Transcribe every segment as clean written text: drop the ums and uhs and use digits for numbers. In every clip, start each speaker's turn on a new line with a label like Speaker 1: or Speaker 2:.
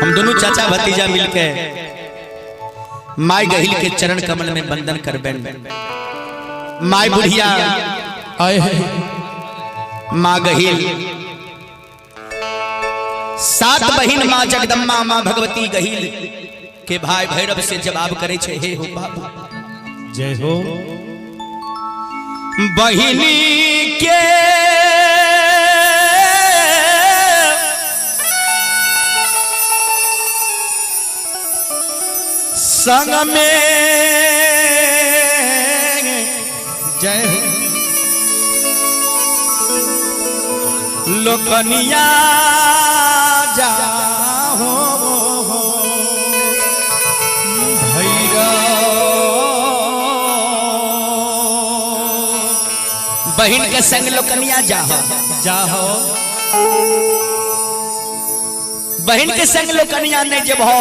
Speaker 1: हम दोनों चाचा भतीजा मिलके माई गहिल के चरण कमल में बंधन कर बैठ। माई बुढ़िया आए माँ गहिल, 7 बहिन माँ जगदम्बा माँ भगवती गहिल के भाई भैरव से जवाब करे छे, हे हो बाबू
Speaker 2: जय हो।
Speaker 1: बहिनी के संग में
Speaker 2: जय हो।
Speaker 1: लोकनिया जाहो बहिन के संग लोकनिया जाहो
Speaker 2: जाहो।
Speaker 1: बहिन के संग लोकनिया नहीं जब हो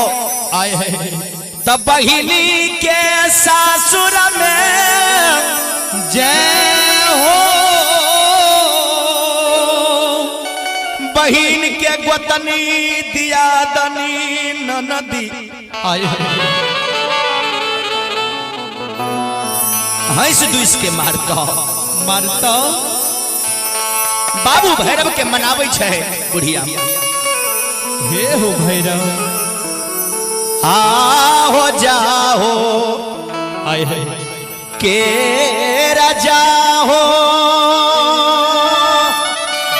Speaker 2: आए है
Speaker 1: तब बहिनी के सासुर में जय हो। बहिन के गोतनी दिया दनी ननदी
Speaker 2: आए है
Speaker 1: हंस दुस के मारता
Speaker 2: मारता
Speaker 1: बाबू भैरव के मनावे छे बुढ़िया।
Speaker 2: हे हो भैरव
Speaker 1: हो जाहो
Speaker 2: आए है
Speaker 1: के राजा हो।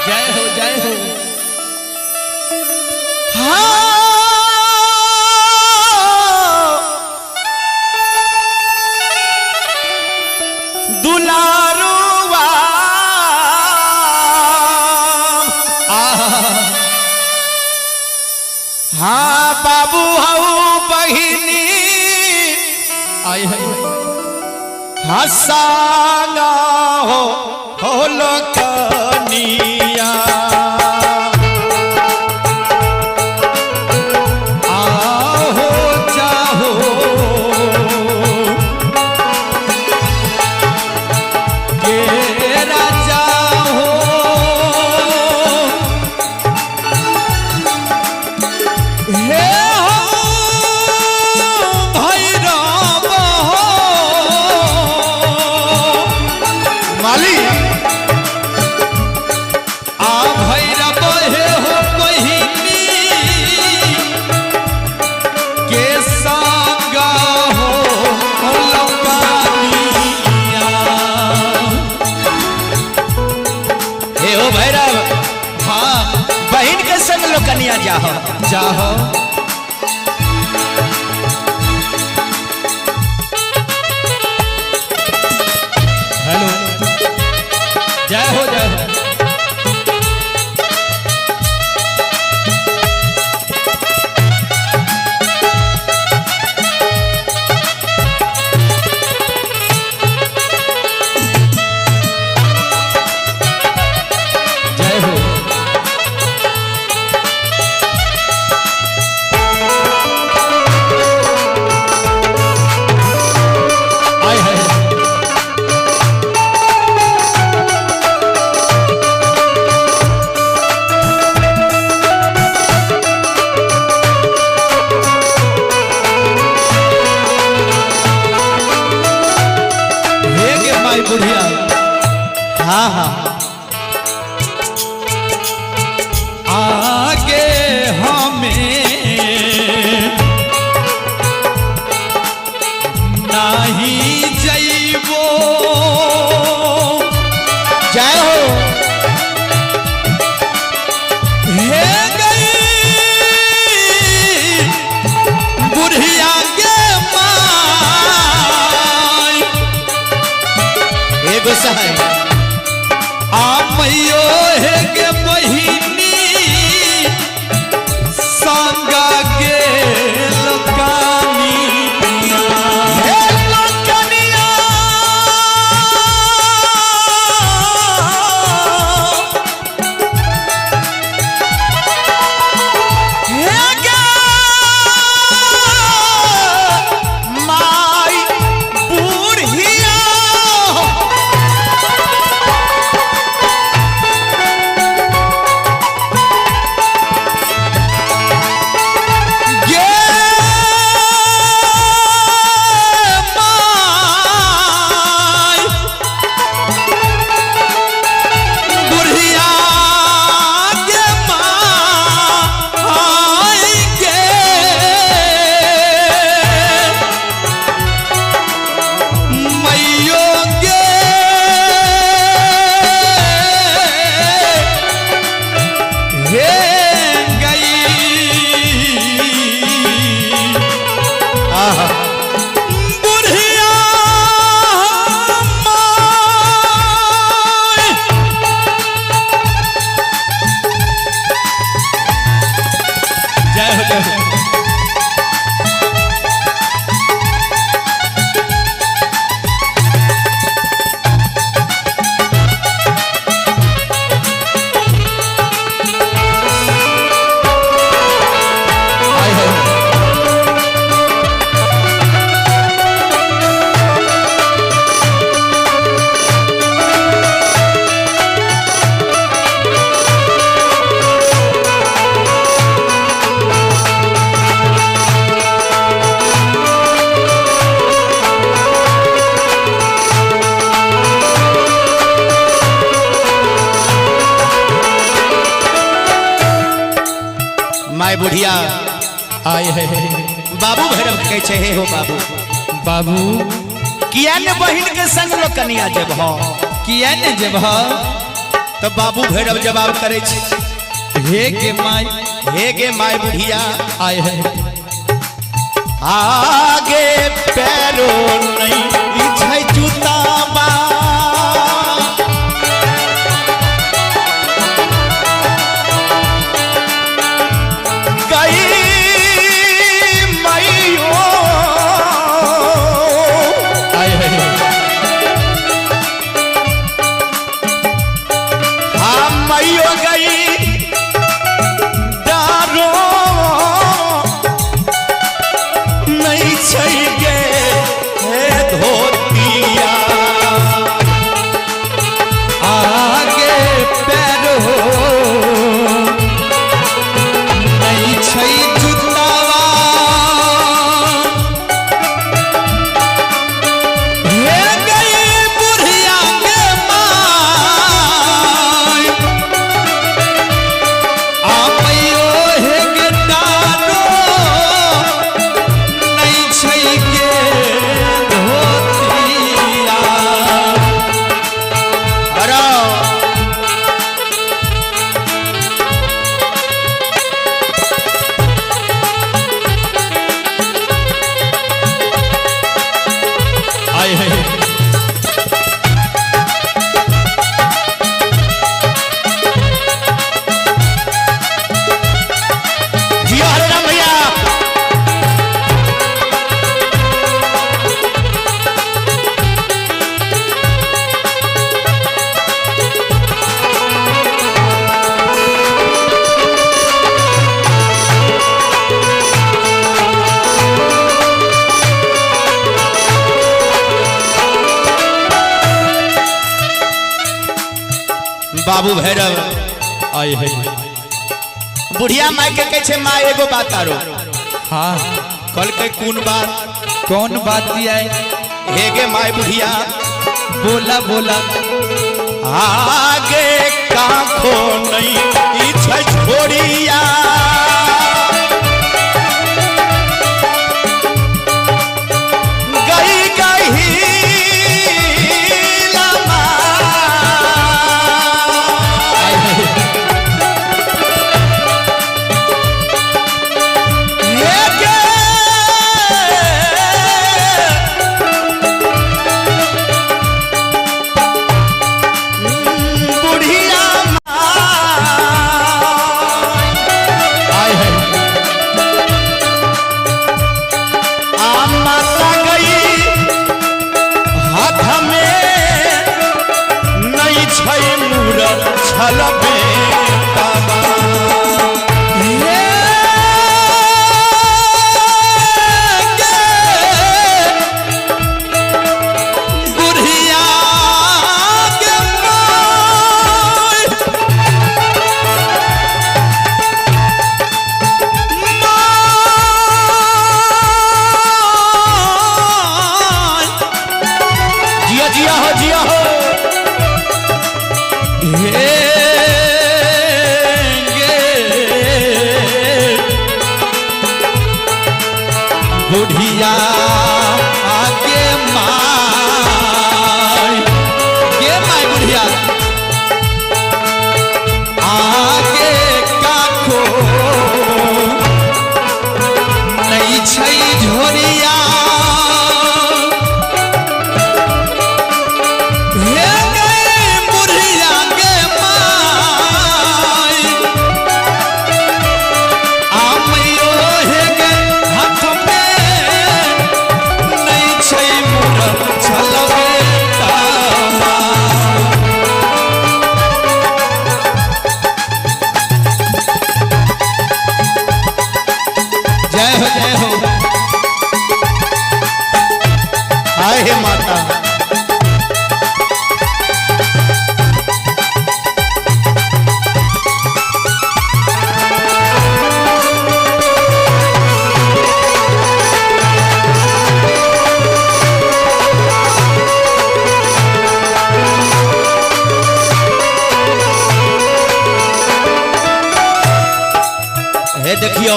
Speaker 2: जय हो जय हो।
Speaker 1: दुलारुआ हाँ बाबू हऊ बहिनी
Speaker 2: आए है
Speaker 1: हसाना हो लोकनिया।
Speaker 2: आहो जाहो
Speaker 1: के राजा हो। हे हो भैरव हो माली आ भैरव हे हो बहिनी के संग हो लोकनिया। हे हो भैरव
Speaker 2: हाँ
Speaker 1: बहिन के संग लोकनिया जाहो
Speaker 2: जाहो। हेलो जय हो जय हो। जय हो। आए है
Speaker 1: हे गे माई बुढ़िया हाँ हाँ
Speaker 2: आगे हमें नहीं जइबो।
Speaker 1: जय हो।
Speaker 2: हे गई बुढ़िया के माई
Speaker 1: एगो सहाय
Speaker 2: आ मैयो हे गे बहिनी संग के लोकनिया।
Speaker 1: हे लोकनिया हे गे माई बुढ़िया माय बुढ़िया
Speaker 2: आए है
Speaker 1: बाबू भैरव कैसे है हो बाबू
Speaker 2: बाबू
Speaker 1: किया ने बहन के संग लो कनिया जब हो
Speaker 2: किया ने जब
Speaker 1: तो बाबू भैरव जवाब करे छे
Speaker 2: हे गे
Speaker 1: माय बुढ़िया
Speaker 2: आए है
Speaker 1: आगे पैरो नहीं छै जूताबा बाबू भैरव
Speaker 2: आए है
Speaker 1: बुढ़िया माई के कहे माँ एगो बात आरो
Speaker 2: हाँ
Speaker 1: कल के
Speaker 2: कौन बात दिया है
Speaker 1: हे गे माई बुढ़िया
Speaker 2: बोला बोला
Speaker 1: आगे काखो नहीं छै छोड़िया
Speaker 2: बुढ़िया आगे माई के माई बुढ़िया आगे काखो नहीं छै झोरिया हे गई बुढ़िया के माई आमयो
Speaker 1: हे देखियो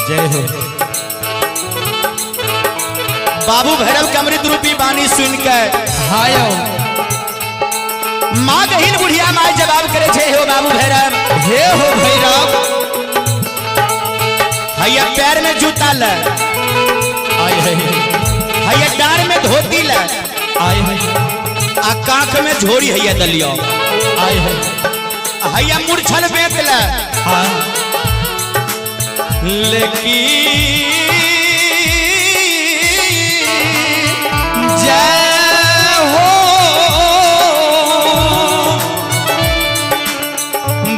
Speaker 2: जय हो
Speaker 1: बाबू भैरव के अमृत रूपी बानी सुन के
Speaker 2: हाय
Speaker 1: माँ गहीन बुढ़िया माँ जवाब करे छे हो बाबू भैरव
Speaker 2: हे हो भैरव
Speaker 1: हैया पैर में जूता ल
Speaker 2: आय है
Speaker 1: हैया डार में धोती ल
Speaker 2: आय है
Speaker 1: आ कांख में झोरी हैया दलियो
Speaker 2: आय है
Speaker 1: हैया मूर्छल बेत ल
Speaker 2: हाँ
Speaker 1: लेकिन
Speaker 2: जय हो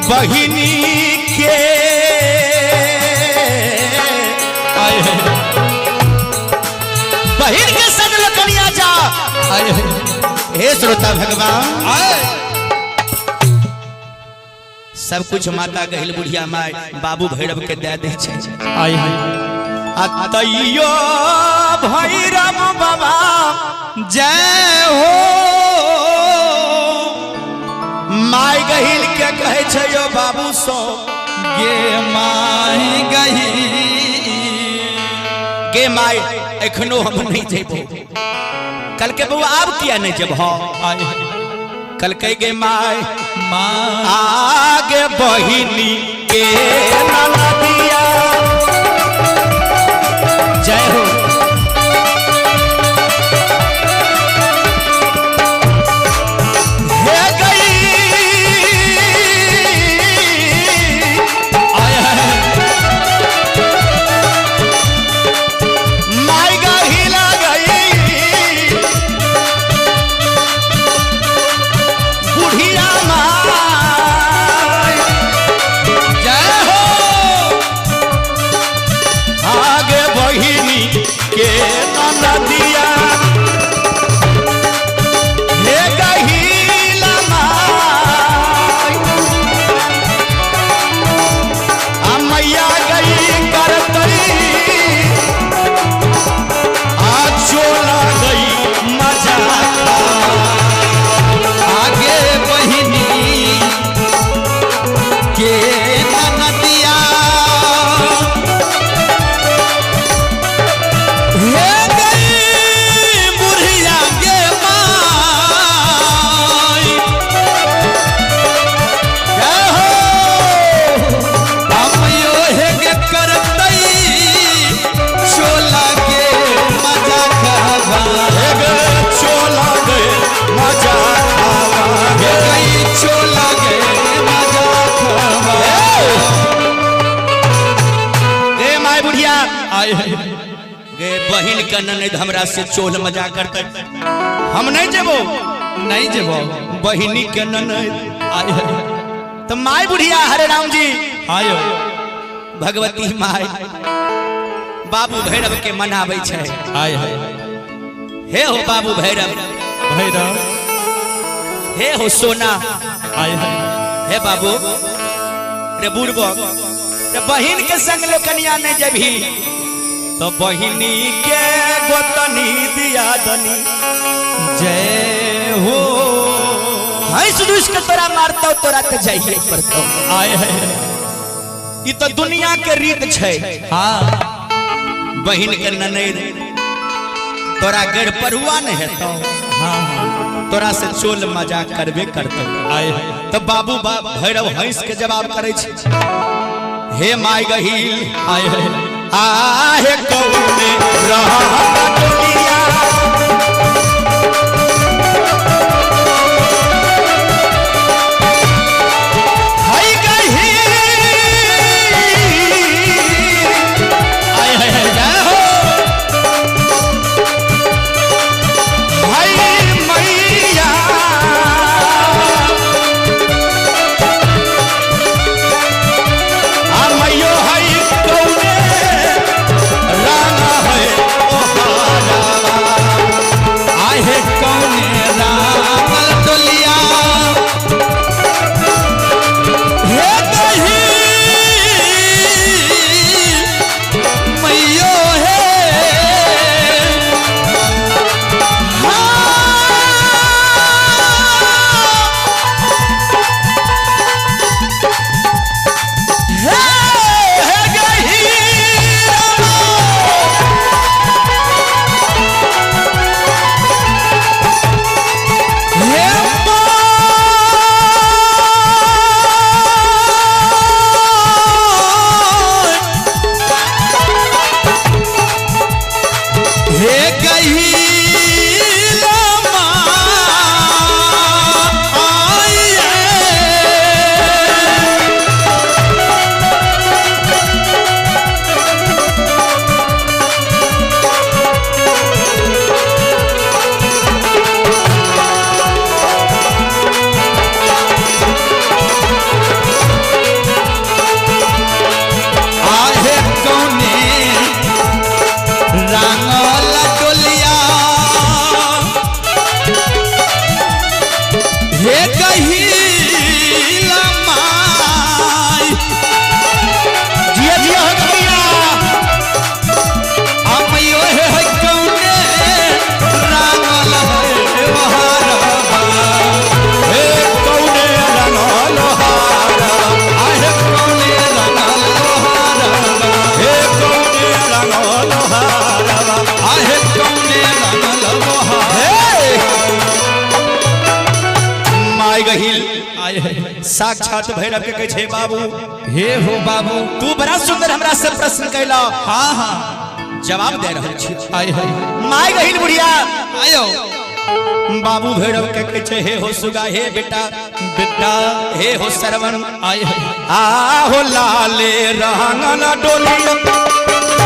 Speaker 1: बहिनी के
Speaker 2: आय है
Speaker 1: बहिन के संग लकड़िया जा
Speaker 2: आय है
Speaker 1: हे श्रोता भगवान
Speaker 2: आय
Speaker 1: सब कुछ माता गहिल बुढ़िया माय बाबू भैरव के दे दे छे
Speaker 2: आय है
Speaker 1: अतइयो भैरव बाबा
Speaker 2: जय हो
Speaker 1: माय गहिल के कहे छे यो बाबू सो
Speaker 2: गे माही गही
Speaker 1: गे माय एखनो हम नहीं जेबो कल के बउआ आब किया नहीं जेब
Speaker 2: आय है
Speaker 1: कल के गे माय
Speaker 2: माँ
Speaker 1: आगे बहिनी के नदिया जय हो हे गई
Speaker 2: आय है
Speaker 1: माई गहिला गई बुढ़िया माई
Speaker 2: जय हो
Speaker 1: आगे बहिनी के नदिया हे गहिला माई आ मैया गई करतई आ चोला गई मजा
Speaker 2: आगे बहिनी के नदिया
Speaker 1: हे गई बुढ़िया
Speaker 2: गे माई
Speaker 1: जय हो
Speaker 2: हमयो हे गे करतई चोला के मजा खावा
Speaker 1: हे गई चोला गई मजा
Speaker 2: हे गई चोला के मजा खावा
Speaker 1: ए माय बुढ़िया
Speaker 2: आय है
Speaker 1: गे बहिन का ननद हमरा से चोल मजा करते हम नहीं जेबो
Speaker 2: नहीं जेबो
Speaker 1: बहिनी के ननद
Speaker 2: आय है
Speaker 1: तो माय बुढ़िया हरे राम जी
Speaker 2: आय
Speaker 1: भगवती माय बाबू भैरव के मनावे छे
Speaker 2: आय है
Speaker 1: हे हो बाबू भैरव
Speaker 2: भैरव
Speaker 1: हे हो सोना
Speaker 2: आय है
Speaker 1: हे बाबू रे बुढ़बो रे बहिन के संग लोकनिया ने जभी तो बहिनी के गोतनी दिया दनी
Speaker 2: जय हो
Speaker 1: हंस दुष्ट के तोरा मारता तोरा के जाइए पड़ता
Speaker 2: आय है
Speaker 1: ये तो दुनिया के रीत छे
Speaker 2: हाँ
Speaker 1: बहिन के ननद तोरा गड़ परुआ नहीं है तो
Speaker 2: हाँ
Speaker 1: तोरा से चोल मजाक करबे करते
Speaker 2: आय है
Speaker 1: तो बाबू भैरव हंस के जवाब करे छे हे माय गहील
Speaker 2: आय है
Speaker 1: आहे कौने रहा दुनिया हाय गहील
Speaker 2: आय है
Speaker 1: जय हो हाय मैया आ मैयो हाय कौने राना है ओ हारा साक्षात भैरव के कहे छे बाबू
Speaker 2: हे हो बाबू
Speaker 1: तू बड़ा सुंदर हमरा से प्रश्न कैला
Speaker 2: हाँ हाँ
Speaker 1: जवाब दे रहल छी
Speaker 2: आय है
Speaker 1: माय गहिल बुढ़िया
Speaker 2: आयो
Speaker 1: बाबू भैरव के कहे छे हे हो सुगा हे बेटा
Speaker 2: बेटा
Speaker 1: हे हो सरवन
Speaker 2: आय है
Speaker 1: आ हो लाले रंगन डोली